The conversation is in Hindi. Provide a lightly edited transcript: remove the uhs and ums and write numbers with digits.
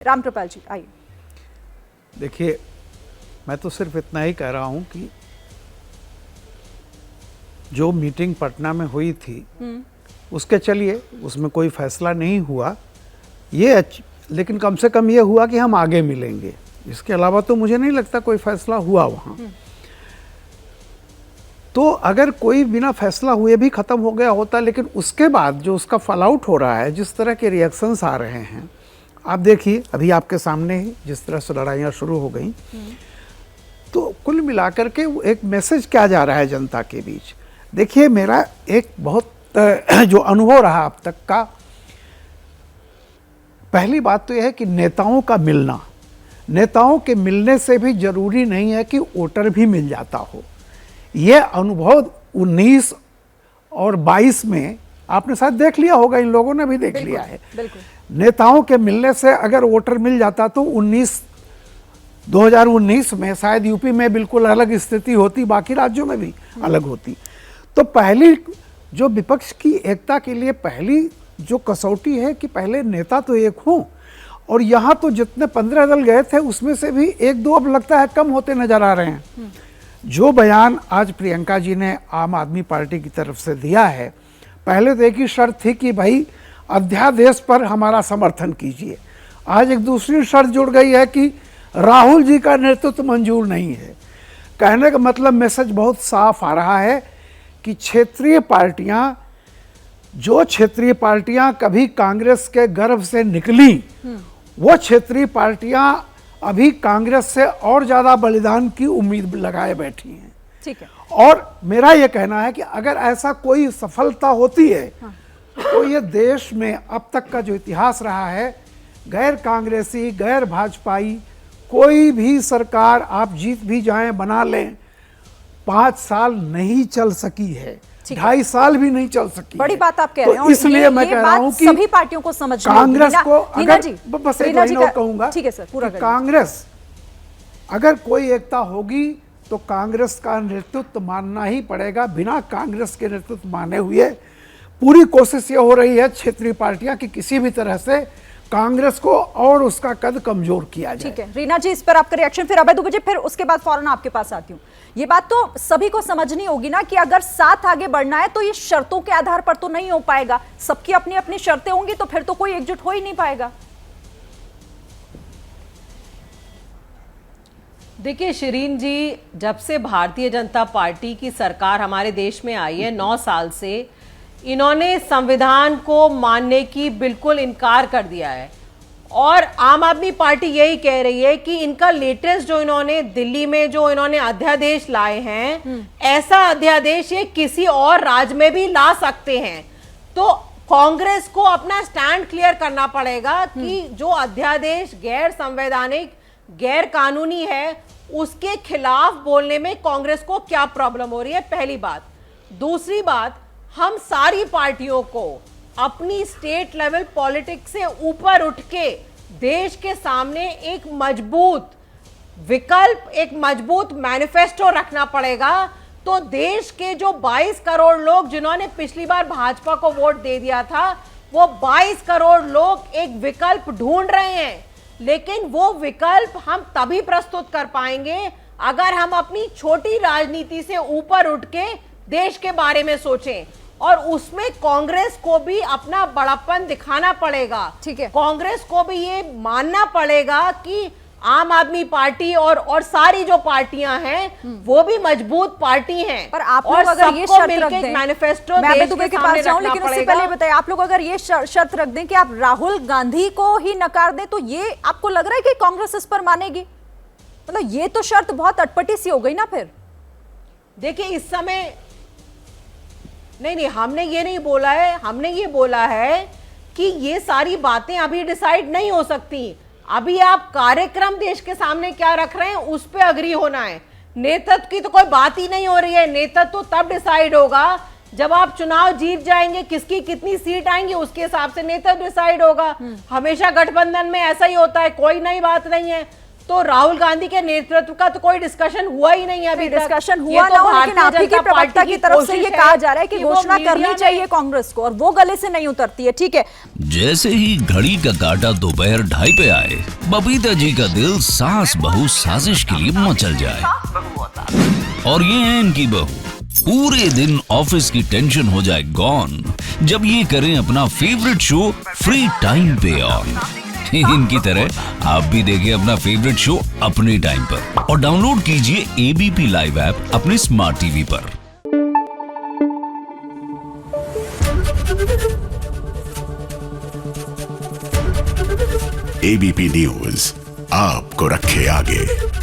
रामकृपाल जी आइए। देखिए, मैं तो सिर्फ इतना ही कह रहा हूं कि जो मीटिंग पटना में हुई थी उसके चलिए उसमें कोई फैसला नहीं हुआ ये लेकिन कम से कम ये हुआ कि हम आगे मिलेंगे। इसके अलावा तो मुझे नहीं लगता कोई फैसला हुआ वहाँ। तो अगर कोई बिना फैसला हुए भी ख़त्म हो गया होता, लेकिन उसके बाद जो उसका फॉल आउट हो रहा है, जिस तरह के रिएक्शंस आ रहे हैं, आप देखिए अभी आपके सामने ही जिस तरह से लड़ाइयाँ शुरू हो गई, तो कुल मिलाकर के एक मैसेज क्या जा रहा है जनता के बीच। देखिए, मेरा एक बहुत जो अनुभव रहा अब तक का, पहली बात तो यह है कि नेताओं का मिलना, नेताओं के मिलने से भी जरूरी नहीं है कि वोटर भी मिल जाता हो। यह अनुभव 19 और 22 में आपने शायद देख लिया होगा, इन लोगों ने भी देख लिया है। नेताओं के मिलने से अगर वोटर मिल जाता तो 2019 में शायद यूपी में बिल्कुल अलग स्थिति होती, बाकी राज्यों में भी अलग होती। तो पहली जो विपक्ष की एकता के लिए पहली जो कसौटी है कि पहले नेता तो एक हों, और यहाँ तो जितने 15 दल गए थे उसमें से भी एक दो अब लगता है कम होते नजर आ रहे हैं। जो बयान आज प्रियंका जी ने आम आदमी पार्टी की तरफ से दिया है, पहले तो एक ही शर्त थी कि भाई अध्यादेश पर हमारा समर्थन कीजिए। आज एक दूसरी शर्त जुड़ गई है कि राहुल जी का नेतृत्व मंजूर नहीं है। कहने का मतलब मैसेज बहुत साफ आ रहा है कि क्षेत्रीय पार्टियां, जो क्षेत्रीय पार्टियां कभी कांग्रेस के गर्भ से निकली, वो क्षेत्रीय पार्टियां अभी कांग्रेस से और ज्यादा बलिदान की उम्मीद लगाए बैठी हैं। ठीक है। और मेरा ये कहना है कि अगर ऐसा कोई सफलता होती है, तो ये देश में अब तक का जो इतिहास रहा है, गैर कांग्रेसी, गैर भाजपाई कोई भी सरकार आप जीत भी जाएं, बना लें, 5 साल नहीं चल सकी है, 2.5 साल भी नहीं चल सकी। बड़ी बात आप कह रहे हैं। तो इसलिए मैं कह रहा हूं कि सभी पार्टियों को समझना कांग्रेस को, अगर बस एक लाइन और कहूंगा, ठीक है सर, पूरा कांग्रेस अगर कोई एकता होगी तो कांग्रेस का नेतृत्व मानना ही पड़ेगा। बिना कांग्रेस के नेतृत्व माने हुए पूरी कोशिश ये हो रही है क्षेत्रीय पार्टियां कि किसी भी तरह से कांग्रेस को और उसका कद कमजोर किया जाए। ठीक है रीना जी, इस पर आपका रिएक्शन, फिर अभय दुबे जी, फिर उसके बाद फौरन आपके पास आती हूँ। ये बात तो सभी को समझनी होगी ना कि अगर साथ आगे बढ़ना है तो ये शर्तों के आधार पर तो नहीं हो पाएगा। सबकी अपनी अपनी शर्तें होंगी तो फिर तो कोई एकजुट हो ही नहीं पाएगा। देखिए शिरीन जी, जब से भारतीय जनता पार्टी की सरकार हमारे देश में आई है 9 साल से, इन्होंने संविधान को मानने की बिल्कुल इनकार कर दिया है। और आम आदमी पार्टी यही कह रही है कि इनका लेटेस्ट जो इन्होंने दिल्ली में जो इन्होंने अध्यादेश लाए हैं, ऐसा अध्यादेश ये किसी और राज्य में भी ला सकते हैं। तो कांग्रेस को अपना स्टैंड क्लियर करना पड़ेगा कि जो अध्यादेश गैर संवैधानिक, गैर कानूनी है, उसके खिलाफ बोलने में कांग्रेस को क्या प्रॉब्लम हो रही है, पहली बात। दूसरी बात, हम सारी पार्टियों को अपनी स्टेट लेवल पॉलिटिक्स से ऊपर उठ के देश के सामने एक मजबूत विकल्प, एक मजबूत मैनिफेस्टो रखना पड़ेगा। तो देश के जो 22 करोड़ लोग जिन्होंने पिछली बार भाजपा को वोट दे दिया था, वो 22 करोड़ लोग एक विकल्प ढूंढ रहे हैं। लेकिन वो विकल्प हम तभी प्रस्तुत कर पाएंगे अगर हम अपनी छोटी राजनीति से ऊपर उठ के देश के बारे में सोचें, और उसमें कांग्रेस को भी अपना बड़ापन दिखाना पड़ेगा। ठीक है, कांग्रेस को भी ये मानना पड़ेगा कि आम आदमी पार्टी और सारी जो पार्टियां हैं वो भी मजबूत पार्टी हैं। पर आप लोग अगर ये शर्त रख दें, मैनिफेस्टो मैं अभय दुबे के पास जाऊं, लेकिन उससे पहले बताइए, आप लोग अगर ये शर्त रख दें कि आप राहुल गांधी को ही नकार दें, तो ये आपको लग रहा है कि कांग्रेस इस पर मानेगी? मतलब ये तो शर्त बहुत अटपटी सी हो गई ना। फिर देखिए, इस समय नहीं, हमने ये नहीं बोला है। हमने ये बोला है कि ये सारी बातें अभी डिसाइड नहीं हो सकती। अभी आप कार्यक्रम देश के सामने क्या रख रहे हैं उस पे अग्री होना है। नेतृत्व की तो कोई बात ही नहीं हो रही है। नेतृत्व तो तब डिसाइड होगा जब आप चुनाव जीत जाएंगे, किसकी कितनी सीट आएंगी उसके हिसाब से नेतृत्व डिसाइड होगा। हमेशा गठबंधन में ऐसा ही होता है, कोई नई बात नहीं है। तो राहुल गांधी के नेतृत्व का तो कोई डिस्कशन हुआ ही नहीं है अभी तक। डिस्कशन ये हुआ तो ना हो, लेकिन भारतीय आप ही की जनता प्रवक्ता पार्टी की तरफ से ये कोशिश कहा जा रहा है कि वो घोषणा मीडिया करनी में- चाहिए कांग्रेस को, और वो गले से नहीं उतरती है। ठीक है, जैसे ही घड़ी का काटा दोपहर 2:30 पे आए, बबीता जी का दिल सास बहू साजिश के लिए मचल जाए। और ये है इनकी बहू, पूरे दिन ऑफिस की टेंशन हो जाए गॉन जब ये करें अपना फेवरेट शो फ्री टाइम पे ऑन। इनकी तरह आप भी देखिए अपना फेवरेट शो अपने टाइम पर और डाउनलोड कीजिए एबीपी लाइव ऐप अपने स्मार्ट टीवी पर। एबीपी न्यूज आपको रखे आगे।